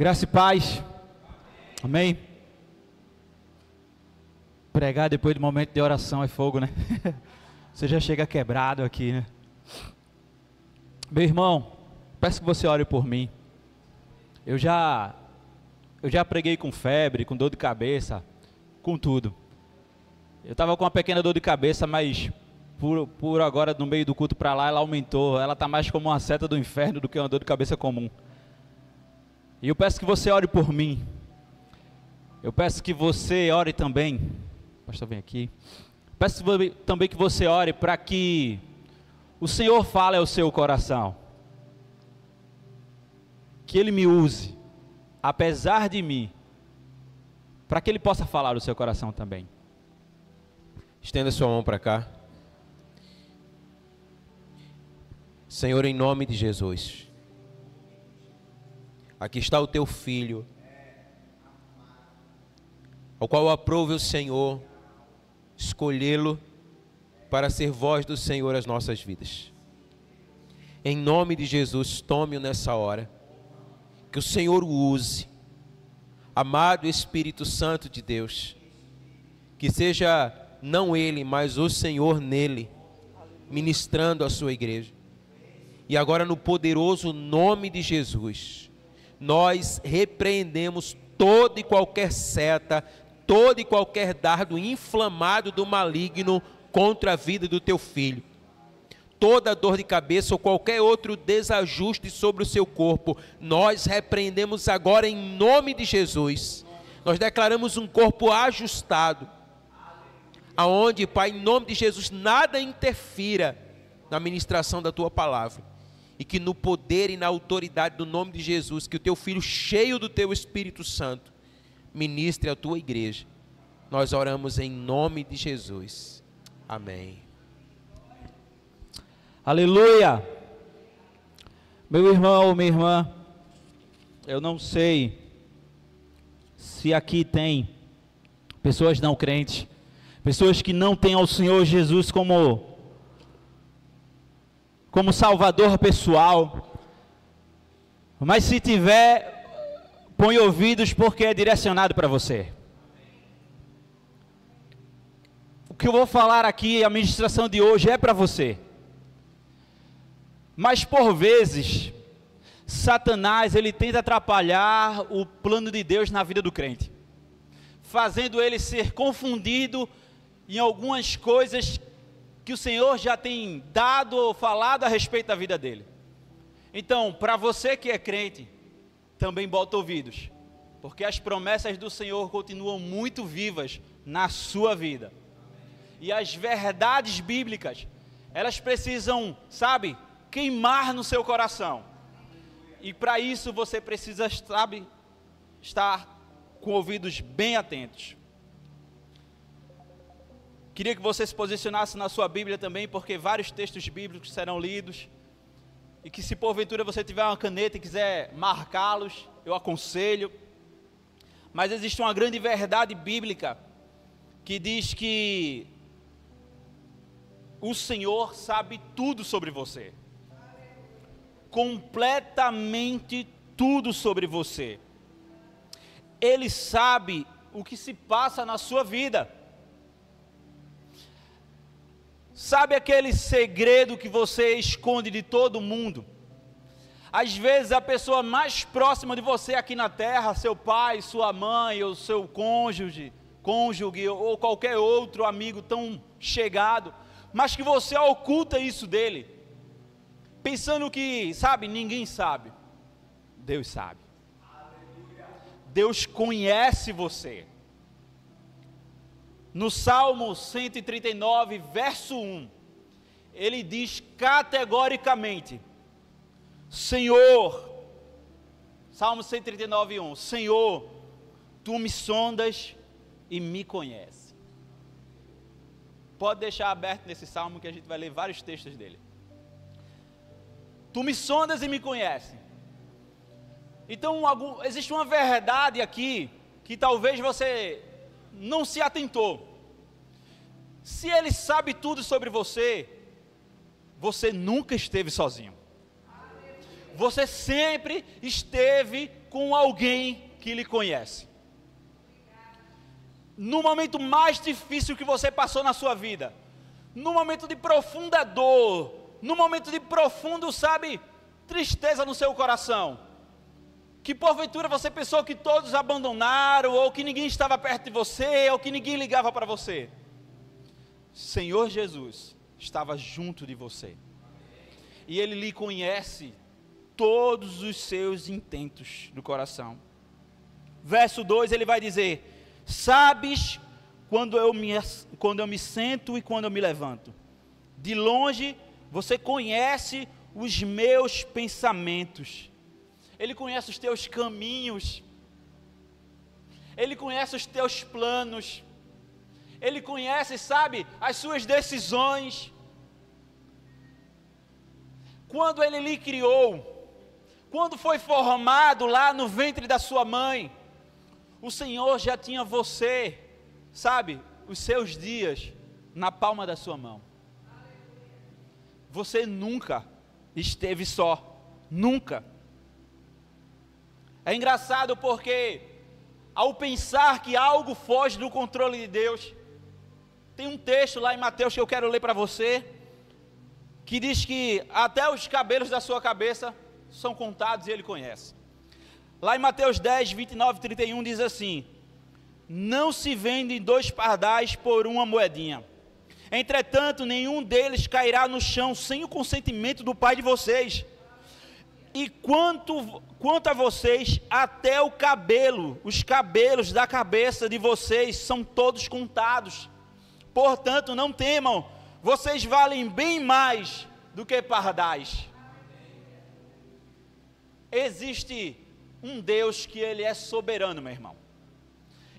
Graça e paz. Amém. Pregar depois do momento de oração é fogo, né? Você já chega quebrado aqui, né? Meu irmão, peço que você ore por mim. Eu já preguei com febre, com dor de cabeça, com tudo. Eu estava com uma pequena dor de cabeça, mas por agora, no meio do culto para lá, ela aumentou. Ela está mais como uma seta do inferno do que uma dor de cabeça comum. E eu peço que você ore por mim. Eu peço que você ore também. Pastor, vem aqui. Peço também que você ore para que o Senhor fale ao seu coração. Que Ele me use, apesar de mim, para que Ele possa falar ao seu coração também. Estenda sua mão para cá. Senhor, em nome de Jesus, aqui está o teu filho, ao qual aprove o Senhor escolhê-lo para ser voz do Senhor às nossas vidas. Em nome de Jesus, tome-o nessa hora, que o Senhor o use. Amado Espírito Santo de Deus, que seja não ele, mas o Senhor nele, ministrando a sua igreja. E agora, no poderoso nome de Jesus, nós repreendemos toda e qualquer seta, todo e qualquer dardo inflamado do maligno contra a vida do teu filho. Toda dor de cabeça ou qualquer outro desajuste sobre o seu corpo, nós repreendemos agora em nome de Jesus. Nós declaramos um corpo ajustado, aonde, Pai, em nome de Jesus, nada interfira na ministração da tua palavra. E que no poder e na autoridade do nome de Jesus, que o teu filho, cheio do teu Espírito Santo, ministre a tua igreja. Nós oramos em nome de Jesus. Amém. Aleluia. Meu irmão ou minha irmã, eu não sei se aqui tem pessoas não crentes, pessoas que não têm ao Senhor Jesus como Salvador pessoal, mas se tiver, põe ouvidos porque é direcionado para você. O que eu vou falar aqui, a ministração de hoje é para você. Mas por vezes, Satanás, ele tenta atrapalhar o plano de Deus na vida do crente, fazendo ele ser confundido em algumas coisas que o Senhor já tem dado ou falado a respeito da vida dele. Então, para você que é crente, também bota ouvidos, porque as promessas do Senhor continuam muito vivas na sua vida. E as verdades bíblicas, elas precisam, sabe, queimar no seu coração. E para isso você precisa, sabe, estar com ouvidos bem atentos. Queria que você se posicionasse na sua Bíblia também, porque vários textos bíblicos serão lidos. E que se porventura você tiver uma caneta e quiser marcá-los, eu aconselho. Mas existe uma grande verdade bíblica que diz que o Senhor sabe tudo sobre você. Completamente tudo sobre você. Ele sabe o que se passa na sua vida. Sabe aquele segredo que você esconde de todo mundo? Às vezes a pessoa mais próxima de você aqui na terra, seu pai, sua mãe, ou seu cônjuge ou qualquer outro amigo tão chegado, mas que você oculta isso dele, pensando que, sabe, ninguém sabe. Deus sabe. Deus conhece você. No Salmo 139, verso 1, ele diz categoricamente, Senhor, Salmo 139, 1, Senhor, Tu me sondas e me conheces. Pode deixar aberto nesse Salmo que a gente vai ler vários textos dele. Tu me sondas e me conheces. Então, existe uma verdade aqui, que talvez você não se atentou. Se Ele sabe tudo sobre você, você nunca esteve sozinho. Você sempre esteve com alguém que lhe conhece. No momento mais difícil que você passou na sua vida, no momento de profunda dor, no momento de profundo, tristeza no seu coração, que porventura você pensou que todos abandonaram, ou que ninguém estava perto de você, ou que ninguém ligava para você, Senhor Jesus estava junto de você, e Ele lhe conhece todos os seus intentos do coração. Verso 2, ele vai dizer: sabes quando eu me sento e quando eu me levanto. De longe você conhece os meus pensamentos. Ele conhece os teus caminhos. Ele conhece os teus planos. Ele conhece, as suas decisões. Quando Ele lhe criou, quando foi formado lá no ventre da sua mãe, o Senhor já tinha você, os seus dias na palma da sua mão. Você nunca esteve só, nunca. É engraçado porque, ao pensar que algo foge do controle de Deus, tem um texto lá em Mateus que eu quero ler para você, que diz que até os cabelos da sua cabeça são contados e Ele conhece. Lá em Mateus 10, 29 e 31 diz assim: não se vendem 2 pardais por uma moedinha. Entretanto, nenhum deles cairá no chão sem o consentimento do Pai de vocês. E quanto a vocês, até os cabelos da cabeça de vocês são todos contados. Portanto, não temam, vocês valem bem mais do que pardais. Existe um Deus que Ele é soberano, meu irmão,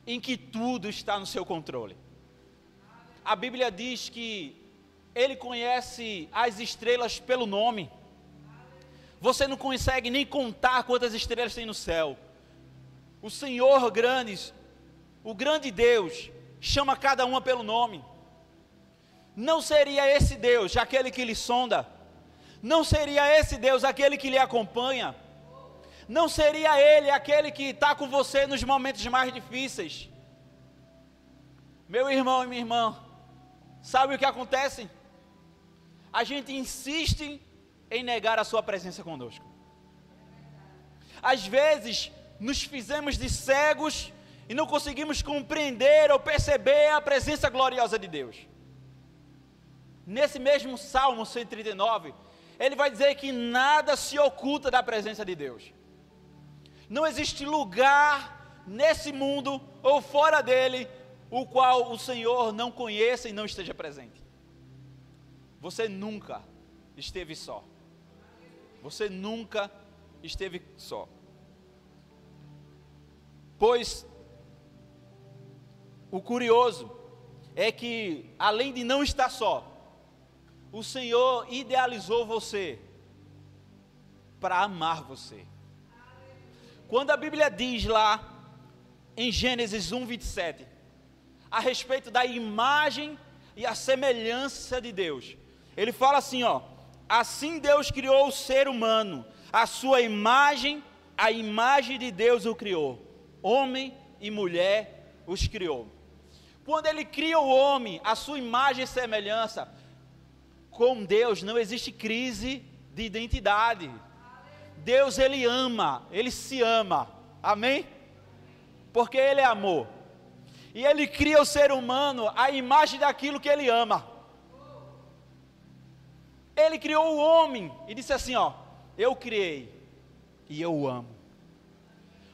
em que tudo está no seu controle. A Bíblia diz que Ele conhece as estrelas pelo nome. Você não consegue nem contar quantas estrelas tem no céu. O Senhor grande, o grande Deus, chama cada uma pelo nome. Não seria esse Deus aquele que lhe sonda? Não seria esse Deus aquele que lhe acompanha? Não seria Ele aquele que está com você nos momentos mais difíceis? Meu irmão e minha irmã, sabe o que acontece? A gente insiste em negar a sua presença conosco. Às vezes, nos fizemos de cegos e não conseguimos compreender ou perceber a presença gloriosa de Deus. Nesse mesmo Salmo 139, ele vai dizer que nada se oculta da presença de Deus. Não existe lugar nesse mundo ou fora dele, o qual o Senhor não conheça e não esteja presente. Você nunca esteve só. Você nunca esteve só. Pois o curioso é que, além de não estar só, o Senhor idealizou você para amar você. Quando a Bíblia diz lá em Gênesis 1, 27, a respeito da imagem e a semelhança de Deus, ele fala assim, assim Deus criou o ser humano, a sua imagem, a imagem de Deus o criou, homem e mulher os criou. Quando Ele cria o homem, a sua imagem e semelhança, com Deus não existe crise de identidade. Deus, Ele ama, Ele se ama, amém? Porque Ele é amor, e Ele cria o ser humano à imagem daquilo que Ele ama. Ele criou o homem e disse assim, eu criei e eu o amo,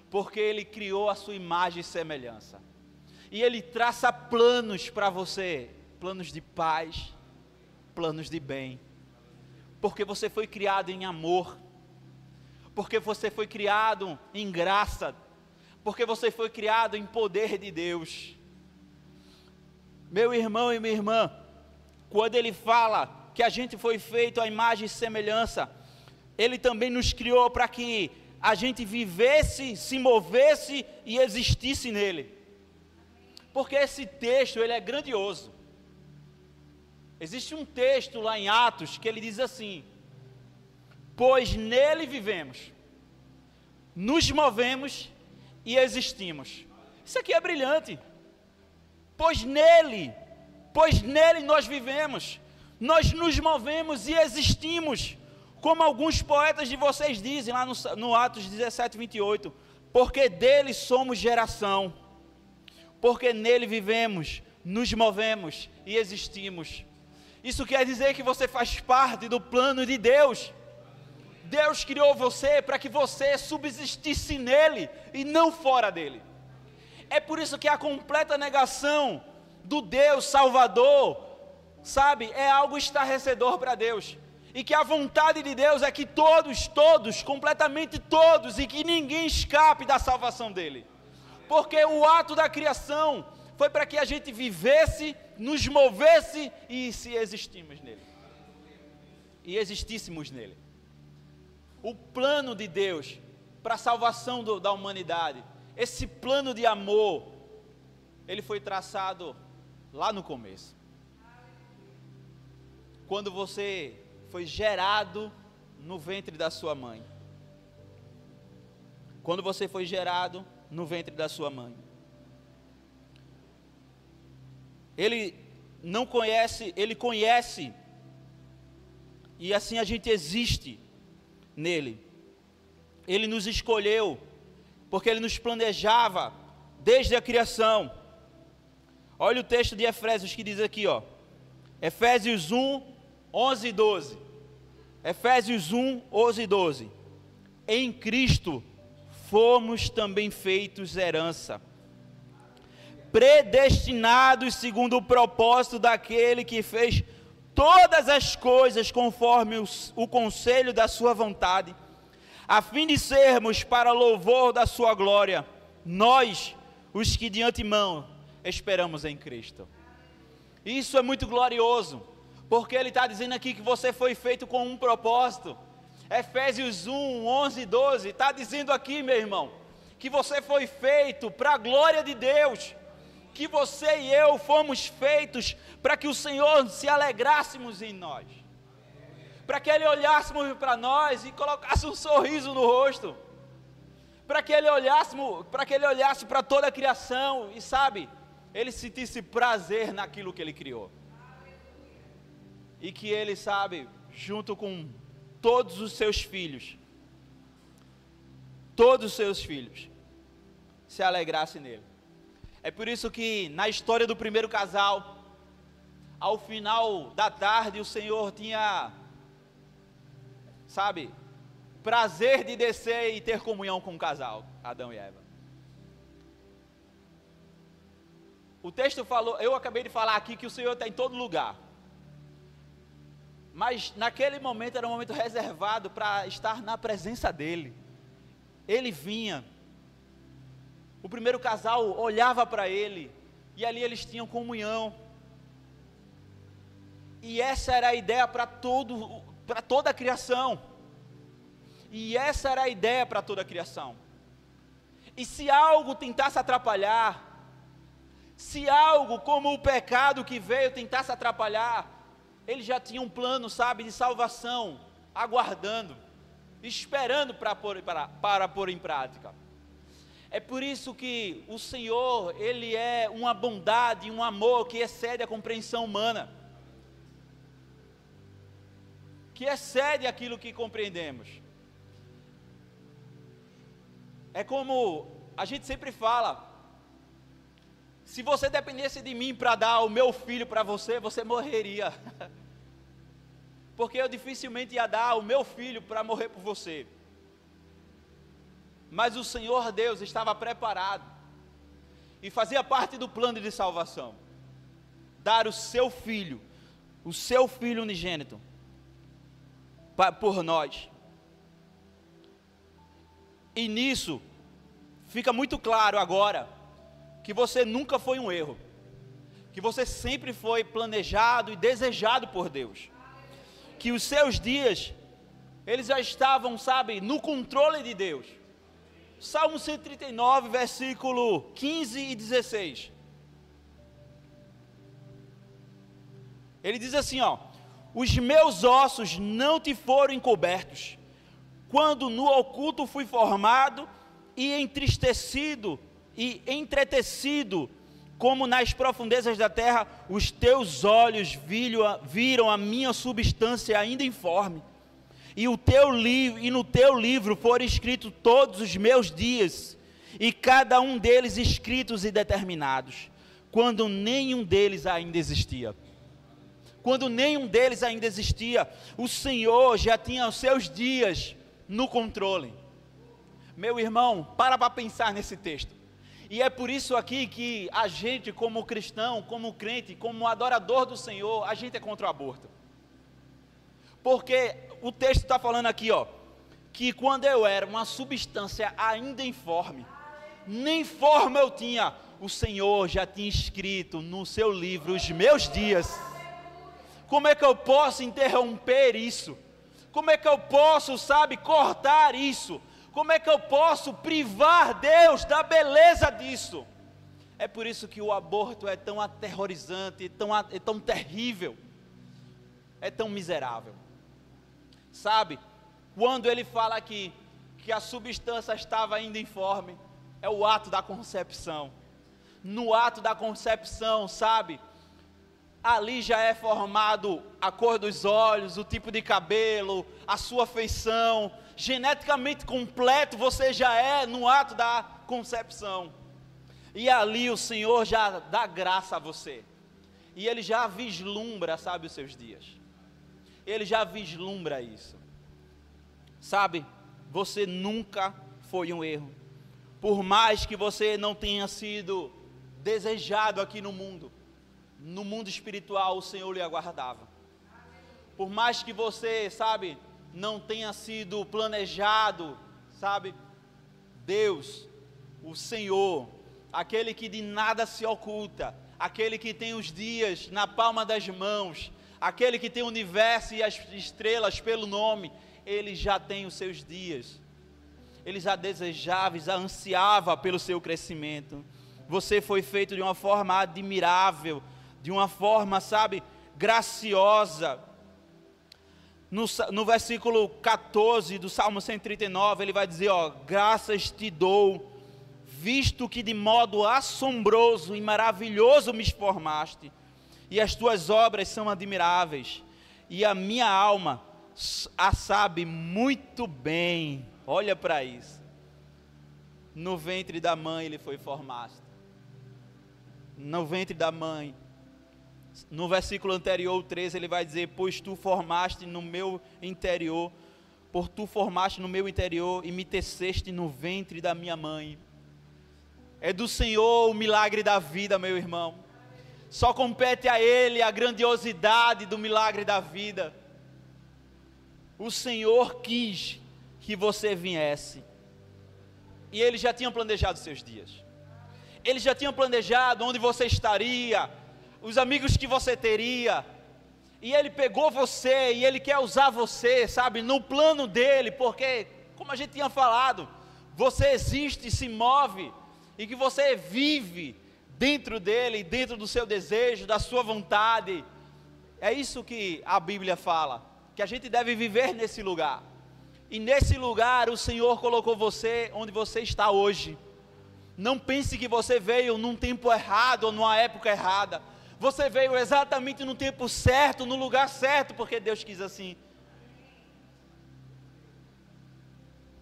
porque Ele criou a sua imagem e semelhança, e Ele traça planos para você, planos de paz, planos de bem, porque você foi criado em amor, porque você foi criado em graça, porque você foi criado em poder de Deus. Meu irmão e minha irmã, quando Ele fala que a gente foi feito à imagem e semelhança, Ele também nos criou para que a gente vivesse, se movesse e existisse nele. Porque esse texto, ele é grandioso. Existe um texto lá em Atos que ele diz assim: pois nele vivemos, nos movemos e existimos. Isso aqui é brilhante. Pois nele nós vivemos, nós nos movemos e existimos, como alguns poetas de vocês dizem lá no Atos 17, 28, porque dele somos geração, porque nele vivemos, nos movemos e existimos. Isso quer dizer que você faz parte do plano de Deus. Deus criou você para que você subsistisse nele e não fora dele. É por isso que a completa negação do Deus Salvador, sabe, é algo estarrecedor para Deus. E que a vontade de Deus é que todos, completamente todos, e que ninguém escape da salvação dele. Porque o ato da criação foi para que a gente vivesse, nos movesse e se existimos nele. E existíssemos nele. O plano de Deus para a salvação da humanidade, esse plano de amor, ele foi traçado lá no começo. Quando você foi gerado no ventre da sua mãe. Quando você foi gerado no ventre da sua mãe. Ele não conhece, ele conhece, e assim a gente existe nele. Ele nos escolheu, porque ele nos planejava desde a criação. Olha o texto de Efésios que diz aqui, ó. Efésios 1, 11 e 12. Efésios 1, 11 e 12. Em Cristo fomos também feitos herança, predestinados segundo o propósito daquele que fez todas as coisas conforme o conselho da sua vontade, a fim de sermos para louvor da sua glória, nós, os que de antemão esperamos em Cristo. Isso é muito glorioso, porque ele está dizendo aqui que você foi feito com um propósito. Efésios 1, 11 e 12, está dizendo aqui, meu irmão, que você foi feito para a glória de Deus, que você e eu fomos feitos para que o Senhor se alegrássemos em nós, para que Ele olhássemos para nós e colocasse um sorriso no rosto, para que Ele olhasse para toda a criação e, sabe, Ele sentisse prazer naquilo que Ele criou, e que Ele, sabe, junto com todos os seus filhos, se alegrasse nele. É por isso que na história do primeiro casal, ao final da tarde, o Senhor tinha, sabe, prazer de descer e ter comunhão com o casal, Adão e Eva. O texto falou, eu acabei de falar aqui que o Senhor está em todo lugar, mas naquele momento era um momento reservado para estar na presença dEle. Ele vinha, o primeiro casal olhava para Ele, e ali eles tinham comunhão, e essa era a ideia para toda a criação, e se algo tentasse atrapalhar, se algo como o pecado que veio tentasse atrapalhar, ele já tinha um plano, sabe, de salvação, aguardando, esperando para pôr em prática. É por isso que o Senhor, Ele é uma bondade, um amor que excede a compreensão humana, que excede aquilo que compreendemos. É como a gente sempre fala, se você dependesse de mim para dar o meu filho para você, você morreria, porque eu dificilmente ia dar o meu filho para morrer por você. Mas o Senhor Deus estava preparado, e fazia parte do plano de salvação, dar o seu filho unigênito, por nós. E nisso, fica muito claro agora, que você nunca foi um erro, que você sempre foi planejado e desejado por Deus, que os seus dias, eles já estavam, sabe, no controle de Deus. Salmo 139, versículo 15 e 16. Ele diz assim, ó: os meus ossos não te foram encobertos, quando no oculto fui formado e entristecido e entretecido, como nas profundezas da terra, os teus olhos viram a minha substância ainda informe. E no teu livro foram escritos todos os meus dias, e cada um deles escritos e determinados, quando nenhum deles ainda existia. Quando nenhum deles ainda existia, o Senhor já tinha os seus dias no controle. Meu irmão, para pensar nesse texto. E é por isso aqui que a gente, como cristão, como crente, como adorador do Senhor, a gente é contra o aborto. Porque o texto está falando aqui, que quando eu era uma substância ainda informe, nem forma eu tinha, o Senhor já tinha escrito no seu livro os meus dias. Como é que eu posso interromper isso? Como é que eu posso, cortar isso? Como é que eu posso privar Deus da beleza disso? É por isso que o aborto é tão aterrorizante, é tão terrível, é tão miserável. Quando ele fala aqui que a substância estava ainda informe, é o ato da concepção. No ato da concepção, ali já é formado a cor dos olhos, o tipo de cabelo, a sua feição, geneticamente completo você já é no ato da concepção. E ali o Senhor já dá graça a você. E Ele já vislumbra, os seus dias. Ele já vislumbra isso. Você nunca foi um erro. Por mais que você não tenha sido desejado aqui no mundo espiritual o Senhor lhe aguardava. Por mais que você, não tenha sido planejado, Deus, o Senhor, aquele que de nada se oculta, aquele que tem os dias na palma das mãos, aquele que tem o universo e as estrelas pelo nome, Ele já tem os seus dias. Ele já desejava, já ansiava pelo seu crescimento. Você foi feito de uma forma admirável, de uma forma, graciosa. No versículo 14 do Salmo 139, ele vai dizer, graças te dou, visto que de modo assombroso e maravilhoso me formaste, e as tuas obras são admiráveis, e a minha alma a sabe muito bem. Olha para isso. No ventre da mãe ele foi formado. No ventre da mãe. No versículo anterior, o 13, ele vai dizer, pois tu formaste no meu interior, tu formaste no meu interior e me teceste no ventre da minha mãe. É do Senhor o milagre da vida, meu irmão. Só compete a Ele a grandiosidade do milagre da vida. O Senhor quis que você viesse. E Ele já tinha planejado seus dias. Ele já tinha planejado onde você estaria, os amigos que você teria. E Ele pegou você e Ele quer usar você, no plano dEle, porque, como a gente tinha falado, você existe, se move, e que você vive dentro dEle, dentro do seu desejo, da sua vontade. É isso que a Bíblia fala, que a gente deve viver nesse lugar. E nesse lugar o Senhor colocou você onde você está hoje. Não pense que você veio num tempo errado ou numa época errada. Você veio exatamente no tempo certo, no lugar certo, porque Deus quis assim.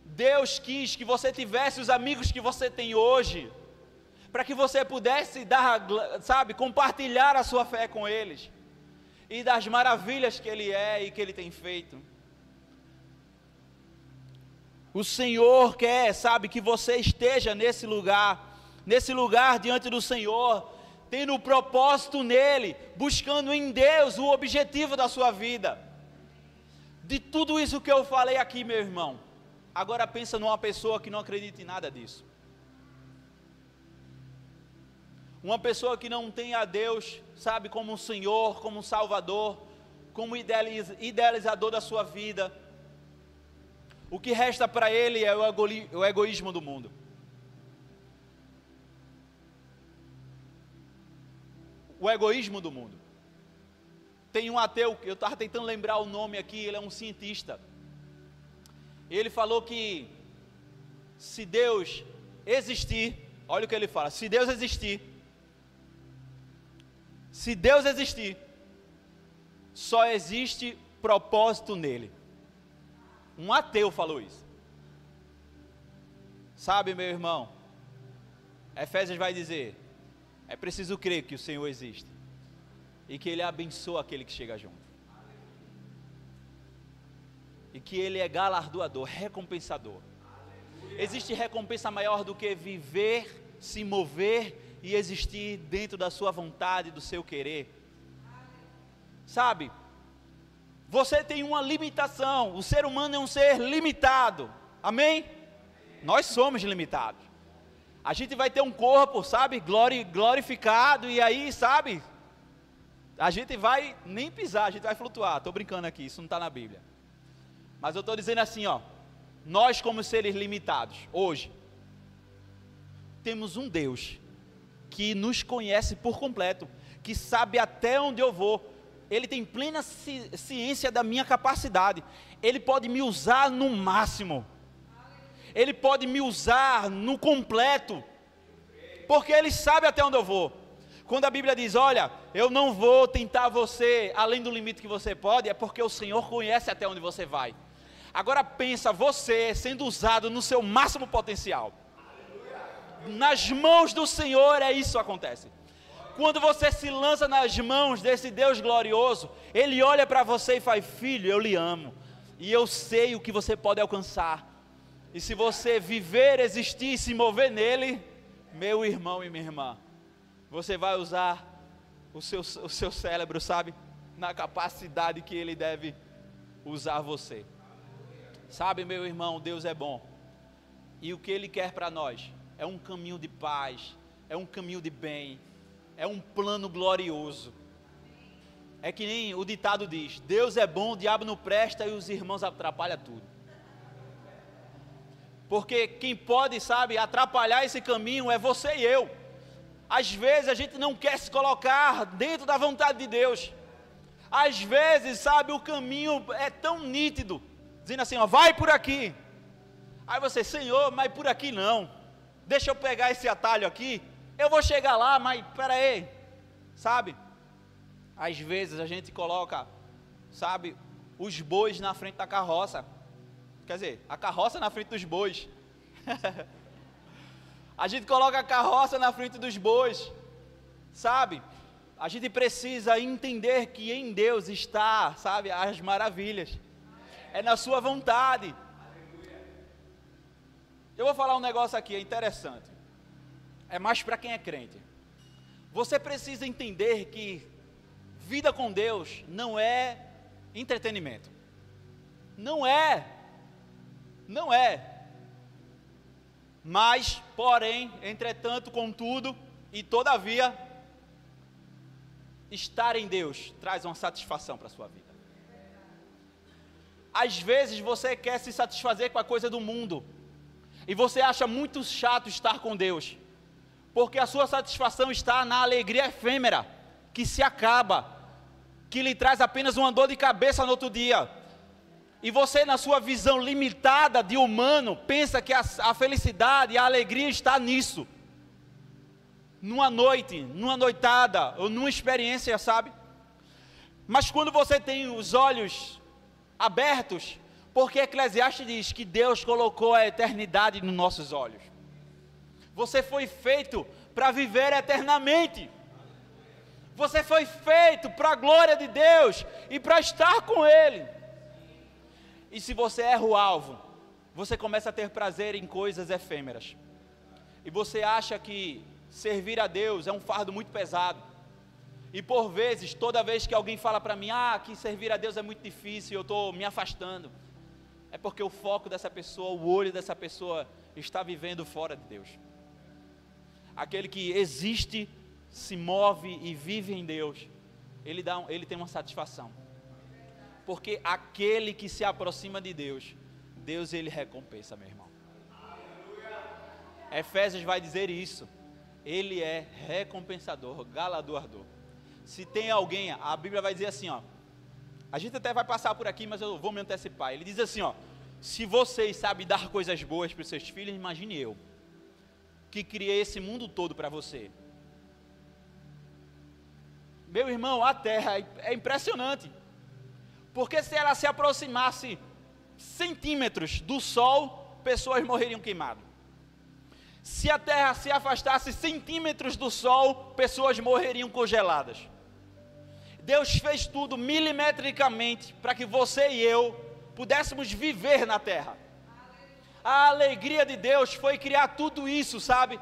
Deus quis que você tivesse os amigos que você tem hoje, para que você pudesse dar, compartilhar a sua fé com eles, e das maravilhas que Ele é e que Ele tem feito. O Senhor quer, que você esteja nesse lugar diante do Senhor, tendo o propósito nele, buscando em Deus o objetivo da sua vida. De tudo isso que eu falei aqui, meu irmão, agora pensa numa pessoa que não acredita em nada disso. Uma pessoa que não tem a Deus, como um Senhor, como um Salvador, como idealizador da sua vida. O que resta para ele é o egoísmo do mundo. O egoísmo do mundo. Tem um ateu, eu estava tentando lembrar o nome aqui, ele é um cientista. Ele falou que se Deus existir, olha o que ele fala, se Deus existir, só existe propósito nele. Um ateu falou isso. Sabe, meu irmão, Efésios vai dizer, é preciso crer que o Senhor existe e que Ele abençoa aquele que chega junto, e que Ele é galardoador, recompensador. Existe recompensa maior do que viver, se mover e existir dentro da sua vontade, do seu querer. Sabe, você tem uma limitação, o ser humano é um ser limitado, amém? Nós somos limitados. A gente vai ter um corpo, sabe, glorificado, e aí, sabe, a gente vai nem pisar, a gente vai flutuar. Estou brincando aqui, isso não está na Bíblia. Mas eu estou dizendo assim, ó, nós como seres limitados, hoje, temos um Deus que nos conhece por completo, que sabe até onde eu vou. Ele tem plena ciência da minha capacidade. Ele pode me usar no máximo. Ele pode me usar no completo, porque Ele sabe até onde eu vou. Quando a Bíblia diz, olha, eu não vou tentar você além do limite que você pode, é porque o Senhor conhece até onde você vai. Agora pensa, você sendo usado no seu máximo potencial. Nas mãos do Senhor é isso que acontece. Quando você se lança nas mãos desse Deus glorioso, Ele olha para você e faz, filho, eu lhe amo, e eu sei o que você pode alcançar. E se você viver, existir e se mover nele, meu irmão e minha irmã, você vai usar o seu cérebro, sabe, na capacidade que Ele deve usar você. Sabe, meu irmão, Deus é bom, e o que Ele quer para nós é um caminho de paz, é um caminho de bem, é um plano glorioso. É que nem o ditado diz, Deus é bom, o diabo não presta e os irmãos atrapalham tudo. Porque quem pode, sabe, atrapalhar esse caminho é você e eu. Às vezes a gente não quer se colocar dentro da vontade de Deus. Às vezes, sabe, o caminho é tão nítido, dizendo assim, ó, vai por aqui. Aí você, Senhor, mas por aqui não. Deixa eu pegar esse atalho aqui. Eu vou chegar lá, mas espera aí. Sabe? Às vezes a gente coloca, sabe, os bois na frente da carroça. Quer dizer, a carroça na frente dos bois. A gente coloca a carroça na frente dos bois. Sabe? A gente precisa entender que em Deus está, sabe, as maravilhas. É na sua vontade. Eu vou falar um negócio aqui, é interessante. É mais para quem é crente. Você precisa entender que vida com Deus não é entretenimento. Não é. Não é. Mas, porém, entretanto, contudo e todavia, estar em Deus traz uma satisfação para a sua vida. Às vezes você quer se satisfazer com a coisa do mundo, e você acha muito chato estar com Deus, porque a sua satisfação está na alegria efêmera, que se acaba, que lhe traz apenas uma dor de cabeça no outro dia. E você, na sua visão limitada de humano, pensa que a felicidade e a alegria está nisso. Numa noite, numa noitada, ou numa experiência, sabe? Mas quando você tem os olhos abertos, porque Eclesiastes diz que Deus colocou a eternidade nos nossos olhos. Você foi feito para viver eternamente. Você foi feito para a glória de Deus e para estar com Ele. E se você erra o alvo, você começa a ter prazer em coisas efêmeras. E você acha que servir a Deus é um fardo muito pesado. E por vezes, toda vez que alguém fala para mim, que servir a Deus é muito difícil, eu estou me afastando. É porque o foco dessa pessoa, o olho dessa pessoa está vivendo fora de Deus. Aquele que existe, se move e vive em Deus, ele tem uma satisfação. Porque aquele que se aproxima de Deus, Deus ele recompensa, meu irmão. Efésios vai dizer isso. Ele é recompensador, galardoador. Se tem alguém, a Bíblia vai dizer assim, ó. A gente até vai passar por aqui, mas eu vou me antecipar. Ele diz assim, ó. Se vocês sabem dar coisas boas para os seus filhos, imagine eu, que criei esse mundo todo para você. Meu irmão, a terra é impressionante, porque se ela se aproximasse centímetros do sol, pessoas morreriam queimadas. Se a terra se afastasse centímetros do sol, pessoas morreriam congeladas. Deus fez tudo milimetricamente para que você e eu pudéssemos viver na terra. A alegria de Deus foi criar tudo isso, sabe?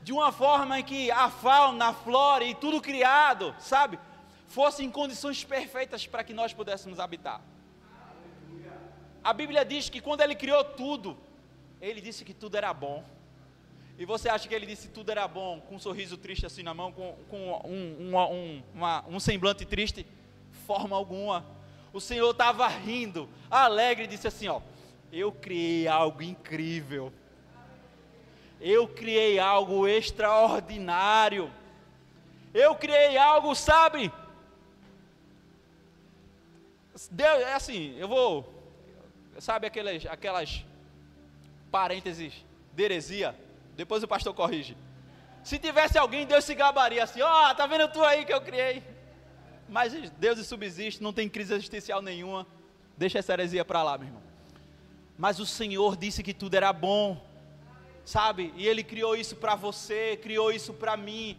De uma forma em que a fauna, a flora e tudo criado, sabe? Fosse em condições perfeitas para que nós pudéssemos habitar. A Bíblia diz que quando Ele criou tudo, Ele disse que tudo era bom. E você acha que Ele disse que tudo era bom, com um sorriso triste assim na mão, com um semblante triste? Forma alguma. O Senhor estava rindo, alegre, e disse assim, ó: eu criei algo incrível. Eu criei algo extraordinário. Eu criei algo, sabe? Deus, é assim, eu vou... Sabe aquelas parênteses de heresia? Depois o pastor corrige. Se tivesse alguém, Deus se gabaria assim: ó, tá vendo tu aí que eu criei? Mas Deus subsiste, não tem crise existencial nenhuma. Deixa essa heresia para lá, meu irmão. Mas o Senhor disse que tudo era bom, sabe? E Ele criou isso para você, criou isso para mim.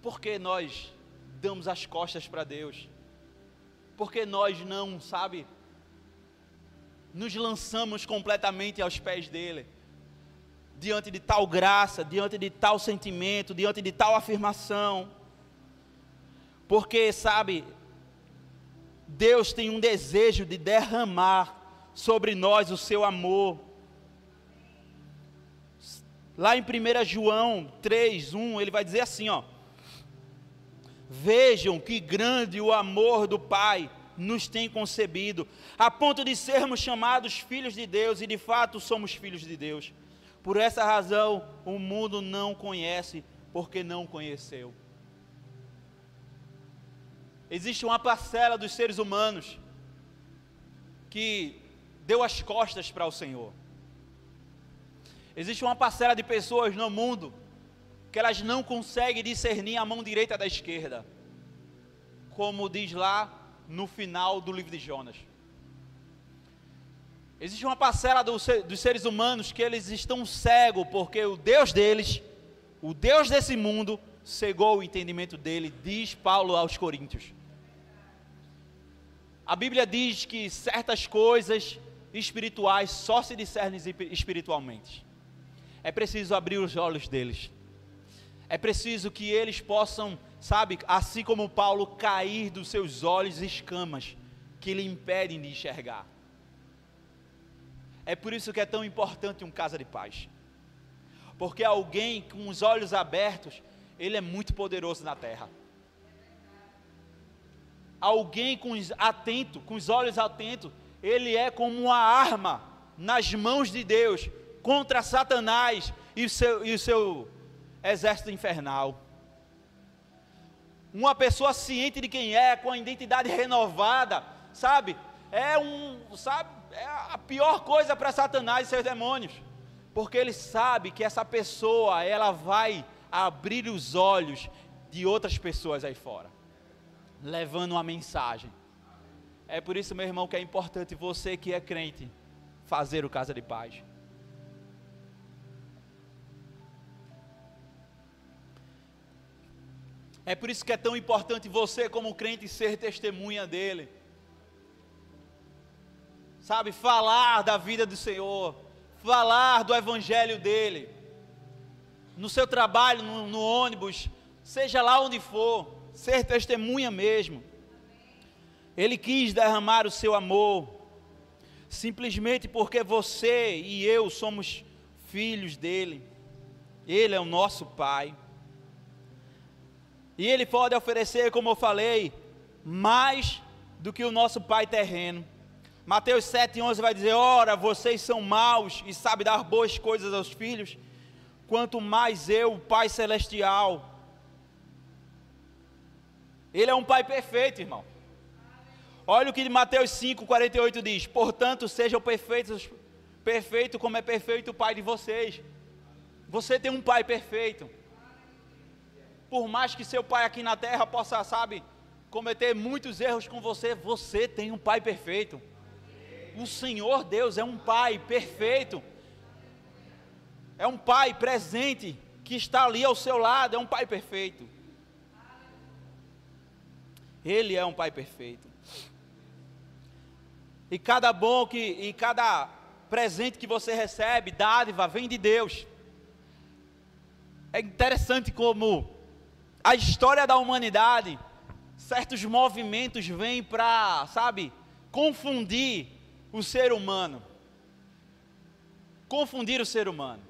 Por que nós damos as costas para Deus? Por que nós não, sabe, nos lançamos completamente aos pés dEle? Diante de tal graça, diante de tal sentimento, diante de tal afirmação. Porque, sabe, Deus tem um desejo de derramar sobre nós o seu amor. Lá em 1 João 3:1, ele vai dizer assim, ó: vejam que grande o amor do Pai nos tem concebido, a ponto de sermos chamados filhos de Deus, e de fato somos filhos de Deus. Por essa razão, o mundo não conhece, porque não conheceu. Existe uma parcela dos seres humanos que deu as costas para o Senhor. Existe uma parcela de pessoas no mundo que elas não conseguem discernir a mão direita da esquerda, como diz lá no final do livro de Jonas. Existe uma parcela dos seres humanos que eles estão cegos, porque o Deus deles, o Deus desse mundo, cegou o entendimento dele, diz Paulo aos Coríntios. A Bíblia diz que certas coisas espirituais só se discernem espiritualmente. É preciso abrir os olhos deles. É preciso que eles possam, sabe, assim como Paulo, cair dos seus olhos escamas que lhe impedem de enxergar. É por isso que é tão importante um casa de paz. Porque alguém com os olhos abertos, ele é muito poderoso na terra. Alguém com os olhos atentos, ele é como uma arma nas mãos de Deus contra Satanás e o seu exército infernal. Uma pessoa ciente de quem é, com a identidade renovada, sabe? É a pior coisa para Satanás e seus demônios, porque ele sabe que essa pessoa, ela vai abrir os olhos de outras pessoas aí fora, levando uma mensagem. É por isso, meu irmão, que é importante você que é crente fazer o Casa de Paz. É por isso que é tão importante você, como crente, ser testemunha dele. Sabe, falar da vida do Senhor, falar do evangelho dele, no seu trabalho, no ônibus, seja lá onde for, ser testemunha mesmo. Ele quis derramar o seu amor, simplesmente porque você e eu somos filhos dele, ele é o nosso Pai, e ele pode oferecer, como eu falei, mais do que o nosso Pai terreno. Mateus 7:11 vai dizer: ora, vocês são maus e sabem dar boas coisas aos filhos, quanto mais eu, o Pai Celestial. Ele é um Pai perfeito, irmão. Olha o que Mateus 5,48 diz: portanto, sejam perfeitos, perfeito como é perfeito o Pai de vocês. Você tem um Pai perfeito. Por mais que seu pai aqui na terra possa, cometer muitos erros com você, você tem um Pai perfeito. O Senhor Deus é um Pai perfeito. É um Pai presente, que está ali ao seu lado, é um Pai perfeito. Ele é um Pai perfeito. E cada presente que você recebe, dádiva, vem de Deus. É interessante como a história da humanidade, certos movimentos vêm para, confundir o ser humano. Confundir o ser humano.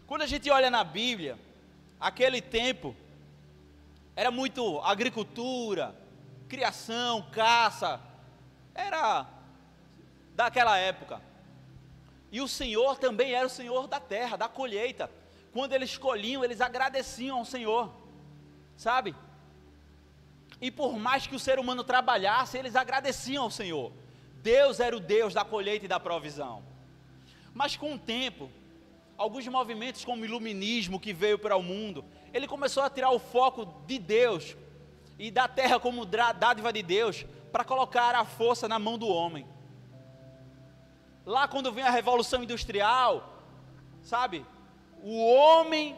Quando a gente olha na Bíblia, aquele tempo, era muito agricultura, criação, caça, era daquela época. E o Senhor também era o Senhor da terra, da colheita. Quando eles colhiam, eles agradeciam ao Senhor, E por mais que o ser humano trabalhasse, eles agradeciam ao Senhor. Deus era o Deus da colheita e da provisão. Mas com o tempo, alguns movimentos como o iluminismo que veio para o mundo, ele começou a tirar o foco de Deus e da terra como dádiva de Deus, para colocar a força na mão do homem. Lá quando vem a Revolução Industrial, o homem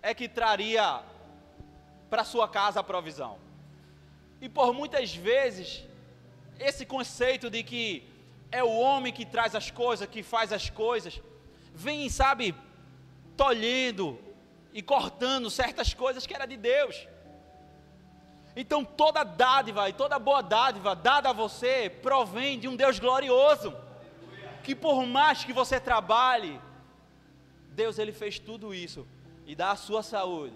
é que traria para sua casa a provisão. E por muitas vezes, esse conceito de que é o homem que traz as coisas, que faz as coisas, vem, tolhendo e cortando certas coisas que era de Deus. Então toda dádiva e toda boa dádiva dada a você provém de um Deus glorioso, que por mais que você trabalhe, Deus ele fez tudo isso e dá a sua saúde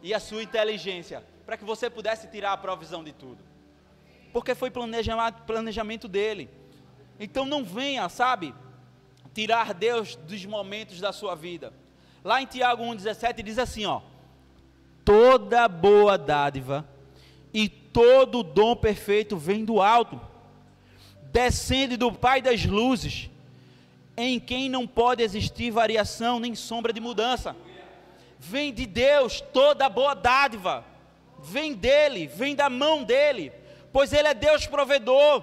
e a sua inteligência para que você pudesse tirar a provisão de tudo, porque foi planejamento dele. Então não venha, tirar Deus dos momentos da sua vida. Lá em Tiago 1,17 diz assim, toda boa dádiva e todo dom perfeito vem do alto, descende do Pai das luzes, em quem não pode existir variação nem sombra de mudança. Vem de Deus toda boa dádiva, vem dele, vem da mão dele, pois ele é Deus provedor,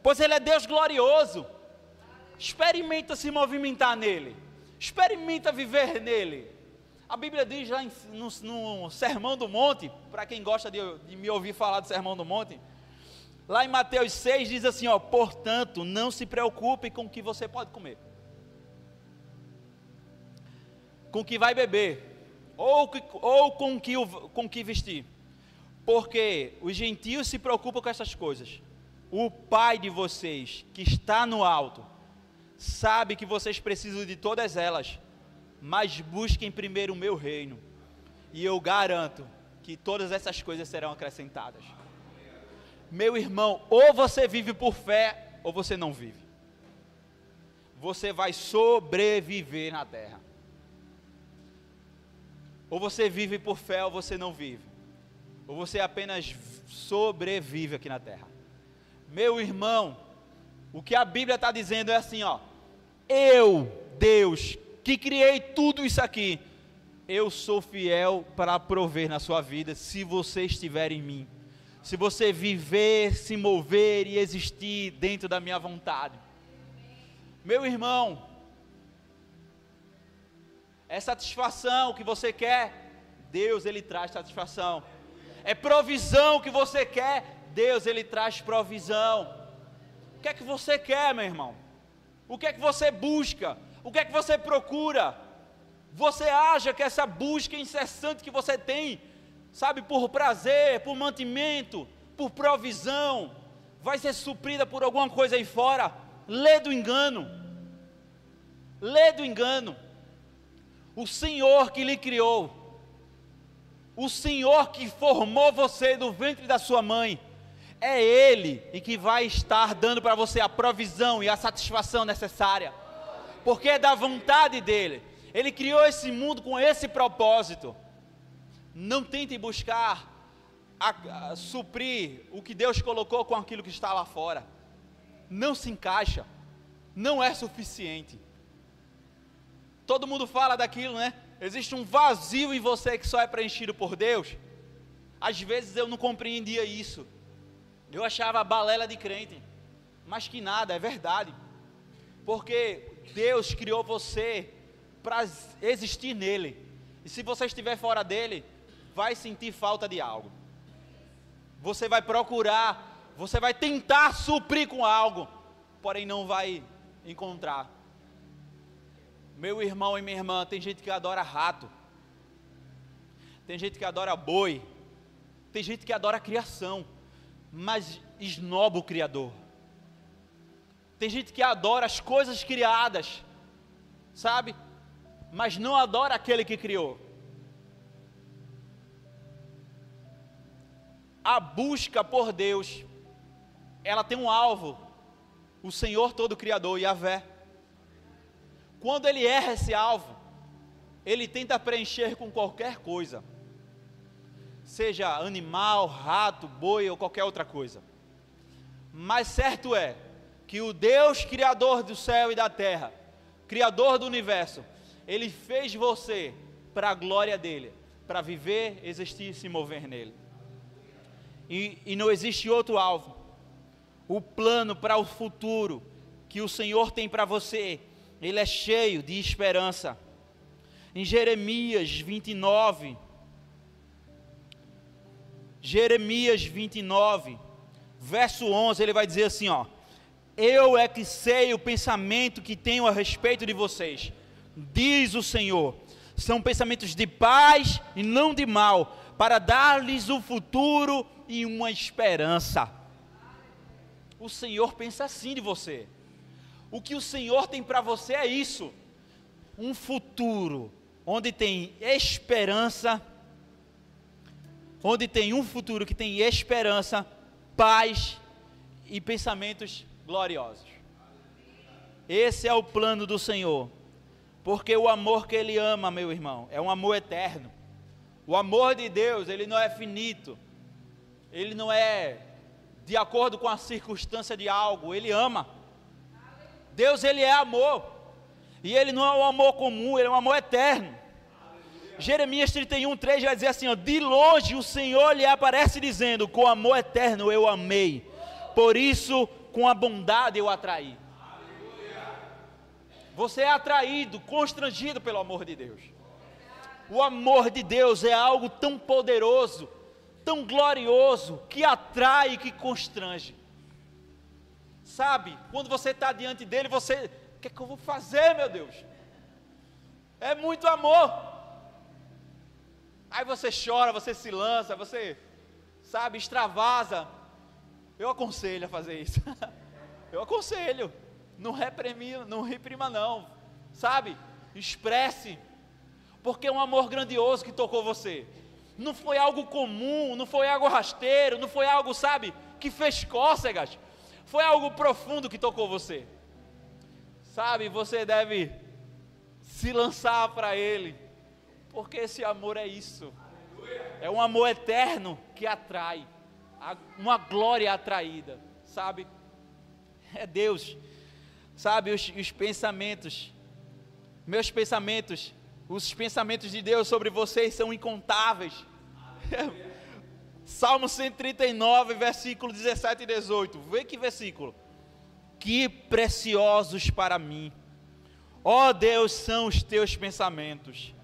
pois ele é Deus glorioso. Experimenta se movimentar nele, experimenta viver nele. A Bíblia diz lá no Sermão do Monte, para quem gosta de me ouvir falar do Sermão do Monte, lá em Mateus 6 diz assim, portanto, não se preocupe com o que você pode comer, com o que vai beber, ou com o que vestir, porque os gentios se preocupam com essas coisas. O Pai de vocês, que está no alto, sabe que vocês precisam de todas elas, mas busquem primeiro o meu reino, e eu garanto que todas essas coisas serão acrescentadas. Meu irmão, ou você vive por fé, ou você não vive. Você vai sobreviver na terra. Ou você vive por fé, ou você não vive. Ou você apenas sobrevive aqui na terra. Meu irmão, o que a Bíblia está dizendo é assim, eu, Deus, que criei tudo isso aqui, eu sou fiel para prover na sua vida, se você estiver em mim, se você viver, se mover e existir dentro da minha vontade. Meu irmão, é satisfação que você quer, Deus ele traz satisfação. É provisão que você quer, Deus ele traz provisão. O que é que você quer, meu irmão? O que é que você busca? O que é que você procura? Você acha que essa busca incessante que você tem, por prazer, por mantimento, por provisão, vai ser suprida por alguma coisa aí fora? Lê do engano. Lê do engano. O Senhor que lhe criou, o Senhor que formou você do ventre da sua mãe, é Ele e que vai estar dando para você a provisão e a satisfação necessária, porque é da vontade dEle. Ele criou esse mundo com esse propósito. Não tente buscar suprir o que Deus colocou com aquilo que está lá fora. Não se encaixa, não é suficiente. Todo mundo fala daquilo, né? Existe um vazio em você que só é preenchido por Deus. Às vezes eu não compreendia isso. Eu achava balela de crente, mas que nada, é verdade. Porque Deus criou você para existir nele. E se você estiver fora dele, vai sentir falta de algo. Você vai procurar, você vai tentar suprir com algo, porém não vai encontrar. Meu irmão e minha irmã, tem gente que adora rato, tem gente que adora boi, tem gente que adora a criação, mas esnoba o Criador. Tem gente que adora as coisas criadas, sabe? Mas não adora aquele que criou. A busca por Deus, ela tem um alvo, o Senhor todo Criador, Yahvé. Quando ele erra esse alvo, ele tenta preencher com qualquer coisa, seja animal, rato, boi ou qualquer outra coisa. Mas certo é que o Deus Criador do céu e da terra, Criador do universo, ele fez você para a glória dele, para viver, existir e se mover nele. E não existe outro alvo. O plano para o futuro que o Senhor tem para você, ele é cheio de esperança. Em Jeremias 29, verso 11, ele vai dizer assim, ó: eu é que sei o pensamento que tenho a respeito de vocês, diz o Senhor, são pensamentos de paz e não de mal, para dar-lhes um futuro e uma esperança. O Senhor pensa assim de você. O que o Senhor tem para você é isso, um futuro, onde tem esperança, onde tem um futuro que tem esperança, paz e pensamentos gloriosos. Esse é o plano do Senhor, porque o amor que Ele ama, meu irmão, é um amor eterno. O amor de Deus, ele não é finito, ele não é de acordo com a circunstância de algo, Ele ama. Deus, ele é amor, e ele não é um amor comum, ele é um amor eterno. Jeremias 31:3 vai dizer assim, ó: de longe o Senhor lhe aparece dizendo, com amor eterno eu amei, por isso com a bondade eu atraí. Você é atraído, constrangido pelo amor de Deus. O amor de Deus é algo tão poderoso, tão glorioso, que atrai e que constrange. Sabe, quando você está diante dele, você, o que é que eu vou fazer, meu Deus? É muito amor. Aí você chora, você se lança, você, sabe, extravasa. Eu aconselho a fazer isso. Eu aconselho, não reprima não, sabe, expresse, porque é um amor grandioso que tocou você. Não foi algo comum, não foi algo rasteiro, não foi algo, sabe, que fez cócegas. Foi algo profundo que tocou você. Sabe, você deve se lançar para Ele, porque esse amor é isso. É um amor eterno que atrai, uma glória atraída, sabe? É Deus, sabe, os pensamentos, meus pensamentos, os pensamentos de Deus sobre vocês são incontáveis. Salmo 139, versículo 17 e 18, vê que versículo: que preciosos para mim, ó Deus, são os teus pensamentos,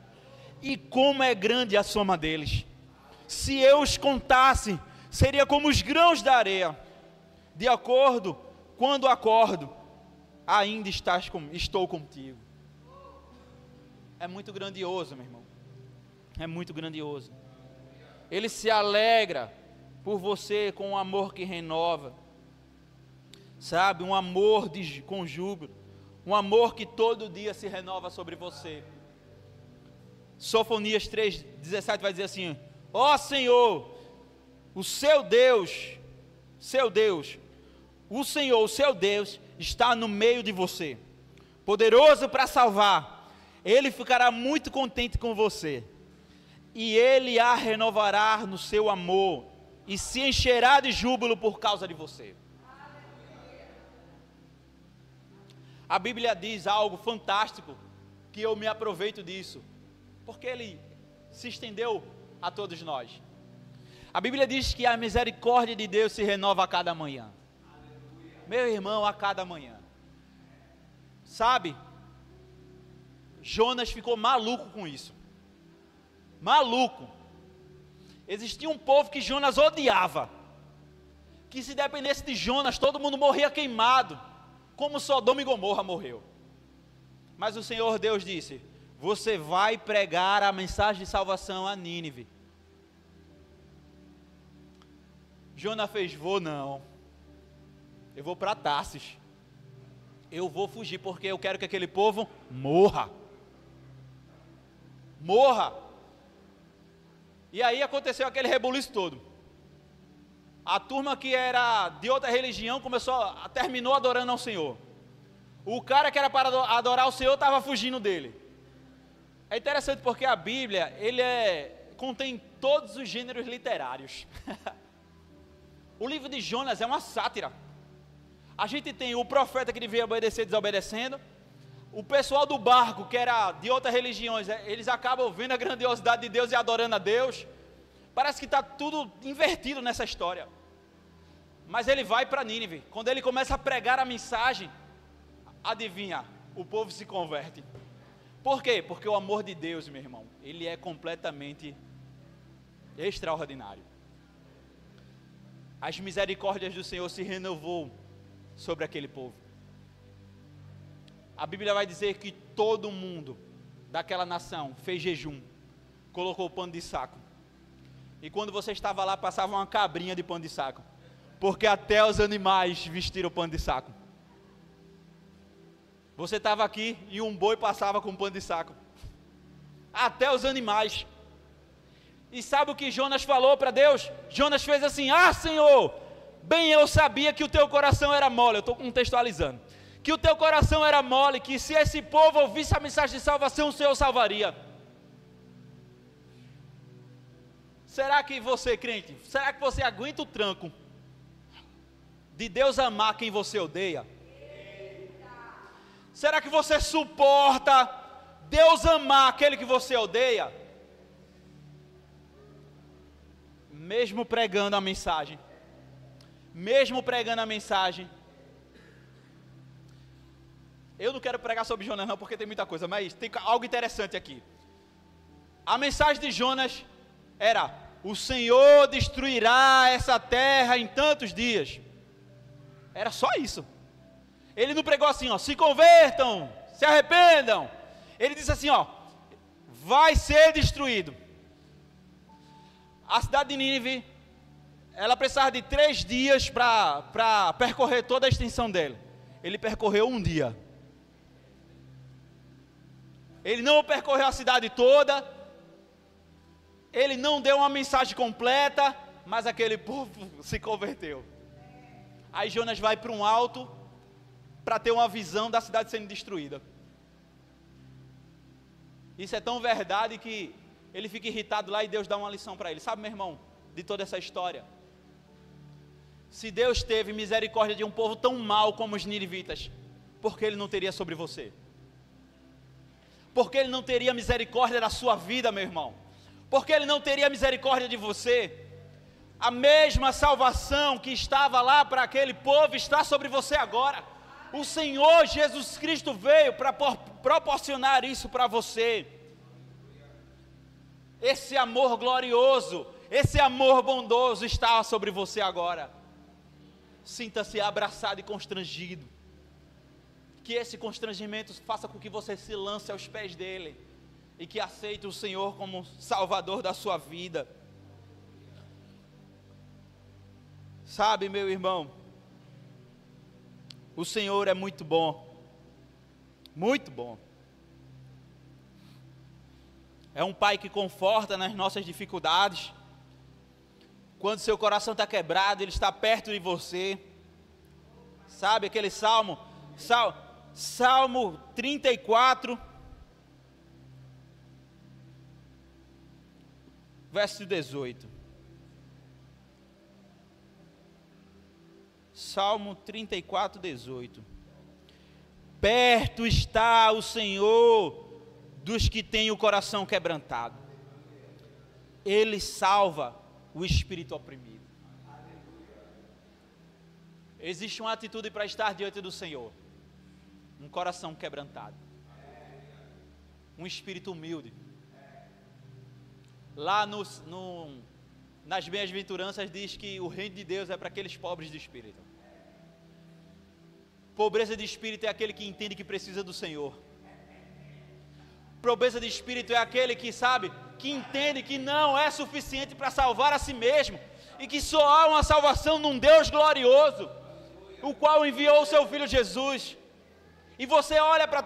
e como é grande a soma deles. Se eu os contasse, seria como os grãos da areia. De acordo, quando acordo, ainda estou contigo. É muito grandioso, meu irmão, é muito grandioso. Ele se alegra por você com um amor que renova, sabe, um amor com júbilo, um amor que todo dia se renova sobre você. Sofonias 3:17 vai dizer assim: ó Senhor, o seu Deus, o Senhor, o seu Deus, está no meio de você, poderoso para salvar. Ele ficará muito contente com você, e Ele a renovará no seu amor e se encherá de júbilo por causa de você. A Bíblia diz algo fantástico, que eu me aproveito disso, porque ele se estendeu a todos nós. A Bíblia diz que a misericórdia de Deus se renova a cada manhã. Meu irmão, a cada manhã. Sabe, Jonas ficou maluco com isso. Maluco. Existia um povo que Jonas odiava, que se dependesse de Jonas, todo mundo morria queimado, como Sodoma e Gomorra morreu. Mas o Senhor Deus disse: você vai pregar a mensagem de salvação a Nínive. Jonas fez: vou não, eu vou para Tarsis, eu vou fugir, porque eu quero que aquele povo morra. E aí aconteceu aquele rebuliço todo. A turma que era de outra religião terminou adorando ao Senhor. O cara que era para adorar ao Senhor estava fugindo dele. É interessante porque a Bíblia, contém todos os gêneros literários. O livro de Jonas é uma sátira. A gente tem o profeta que devia obedecer desobedecendo. O pessoal do barco, que era de outras religiões, eles acabam vendo a grandiosidade de Deus e adorando a Deus. Parece que está tudo invertido nessa história. Mas ele vai para Nínive. Quando ele começa a pregar a mensagem, adivinha, o povo se converte. Por quê? Porque o amor de Deus, meu irmão, ele é completamente extraordinário. As misericórdias do Senhor se renovou sobre aquele povo. A Bíblia vai dizer que todo mundo daquela nação fez jejum, colocou pano de saco. E quando você estava lá, passava uma cabrinha de pano de saco, porque até os animais vestiram pano de saco. Você estava aqui e um boi passava com pano de saco. Até os animais. E sabe o que Jonas falou para Deus? Jonas fez assim: ah, Senhor, bem eu sabia que o teu coração era mole. Eu estou contextualizando. Que o teu coração era mole, que se esse povo ouvisse a mensagem de salvação, o Senhor salvaria. Será que você, crente, será que você aguenta o tranco de Deus amar quem você odeia? Será que você suporta Deus amar aquele que você odeia? Mesmo pregando a mensagem, eu não quero pregar sobre Jonas não, porque tem muita coisa, mas tem algo interessante aqui. A mensagem de Jonas era: o Senhor destruirá essa terra em tantos dias. Era só isso. Ele não pregou assim, ó, se convertam, se arrependam. Ele disse assim, ó, vai ser destruído. A cidade de Nínive, ela precisava de 3 dias para percorrer toda a extensão dela. Ele percorreu 1 dia. Ele não percorreu a cidade toda, ele não deu uma mensagem completa, mas aquele povo se converteu. Aí Jonas vai para um alto, para ter uma visão da cidade sendo destruída. Isso é tão verdade que ele fica irritado lá e Deus dá uma lição para ele. Sabe, meu irmão, de toda essa história, se Deus teve misericórdia de um povo tão mau como os ninivitas, por que Ele não teria sobre você? Por que Ele não teria misericórdia da sua vida, meu irmão? Por que Ele não teria misericórdia de você? A mesma salvação que estava lá para aquele povo está sobre você agora. O Senhor Jesus Cristo veio para proporcionar isso para você. Esse amor glorioso, esse amor bondoso está sobre você agora. Sinta-se abraçado e constrangido. Que esse constrangimento faça com que você se lance aos pés dele e que aceite o Senhor como Salvador da sua vida. Sabe, meu irmão, o Senhor é muito bom, muito bom. É um Pai que conforta nas nossas dificuldades. Quando seu coração está quebrado, Ele está perto de você. Sabe aquele Salmo 34, verso 18. Salmo 34, 18. Perto está o Senhor dos que têm o coração quebrantado. Ele salva o espírito oprimido. Existe uma atitude para estar diante do Senhor. Um coração quebrantado. Um espírito humilde. Lá nas bem-aventuranças diz que o reino de Deus é para aqueles pobres de espírito. Pobreza de espírito é aquele que entende que precisa do Senhor. Pobreza de espírito é aquele que sabe, que entende que não é suficiente para salvar a si mesmo, e que só há uma salvação num Deus glorioso, o qual enviou o seu Filho Jesus. E você olha para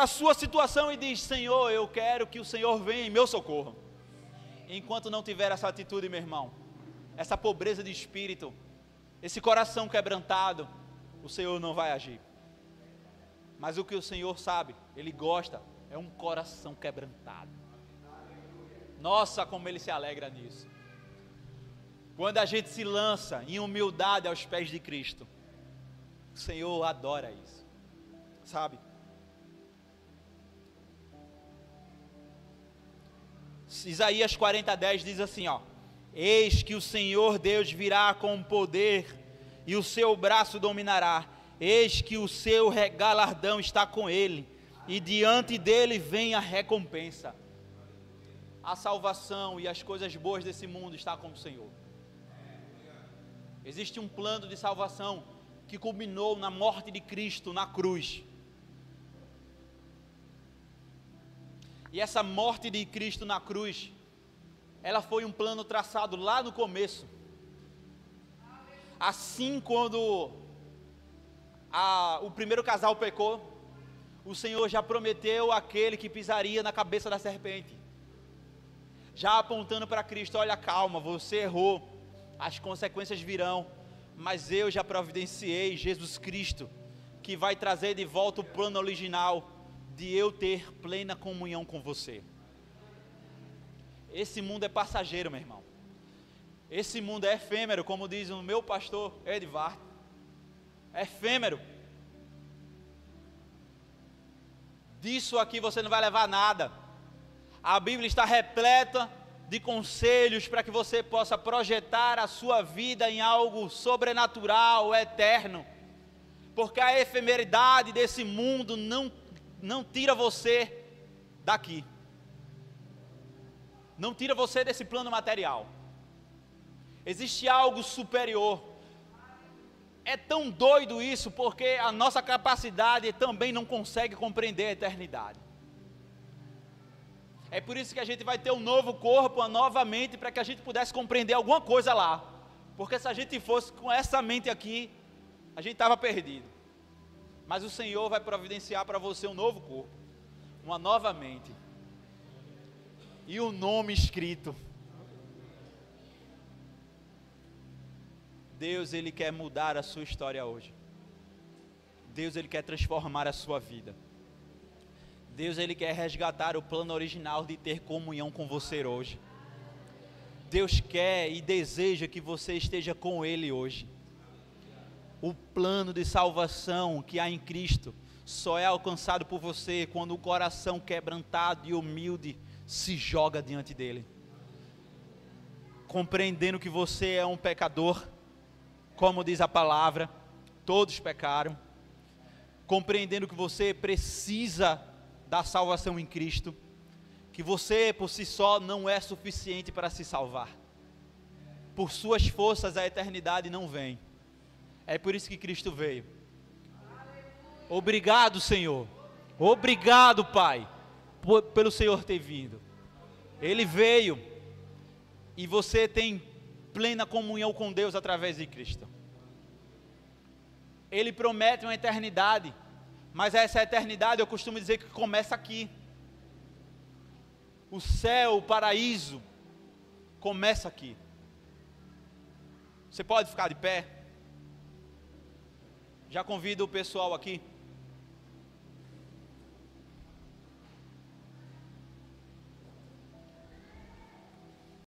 a sua situação e diz: Senhor, eu quero que o Senhor venha em meu socorro. Enquanto não tiver essa atitude, meu irmão, essa pobreza de espírito, esse coração quebrantado, o Senhor não vai agir. Mas o que o Senhor sabe, Ele gosta, é um coração quebrantado. Nossa, como Ele se alegra nisso. Quando a gente se lança em humildade aos pés de Cristo, o Senhor adora isso, sabe? Isaías 40:10 diz assim, ó: eis que o Senhor Deus virá com poder, e o seu braço dominará. Eis que o seu galardão está com ele, e diante dele vem a recompensa. A salvação e as coisas boas desse mundo está com o Senhor. Existe um plano de salvação que culminou na morte de Cristo na cruz. E essa morte de Cristo na cruz, ela foi um plano traçado lá no começo. Assim, quando o primeiro casal pecou, o Senhor já prometeu aquele que pisaria na cabeça da serpente, já apontando para Cristo: olha, calma, você errou, as consequências virão, mas eu já providenciei Jesus Cristo, que vai trazer de volta o plano original, de eu ter plena comunhão com você. Esse mundo é passageiro, meu irmão. Esse mundo é efêmero, como diz o meu pastor Edvar. É efêmero. Disso aqui você não vai levar nada. A Bíblia está repleta de conselhos para que você possa projetar a sua vida em algo sobrenatural, eterno. Porque a efemeridade desse mundo não tira você daqui. Não tira você desse plano material. Existe algo superior. É tão doido isso, porque a nossa capacidade também não consegue compreender a eternidade. É por isso que a gente vai ter um novo corpo, uma nova mente, para que a gente pudesse compreender alguma coisa lá. Porque se a gente fosse com essa mente aqui, a gente estava perdido. Mas o Senhor vai providenciar para você um novo corpo, uma nova mente, e um nome escrito. Deus, Ele quer mudar a sua história hoje. Deus, Ele quer transformar a sua vida. Deus, Ele quer resgatar o plano original de ter comunhão com você hoje. Deus quer e deseja que você esteja com Ele hoje. O plano de salvação que há em Cristo só é alcançado por você quando o coração quebrantado e humilde se joga diante dEle, compreendendo que você é um pecador, como diz a palavra, todos pecaram, compreendendo que você precisa da salvação em Cristo, que você por si só não é suficiente para se salvar, por suas forças a eternidade não vem. É por isso que Cristo veio. Obrigado, Senhor. Obrigado, Pai, pelo Senhor ter vindo. Ele veio e você tem plena comunhão com Deus através de Cristo. Ele promete uma eternidade, mas essa eternidade eu costumo dizer que começa aqui. O céu, o paraíso começa aqui. Você pode ficar de pé? Já convido o pessoal aqui.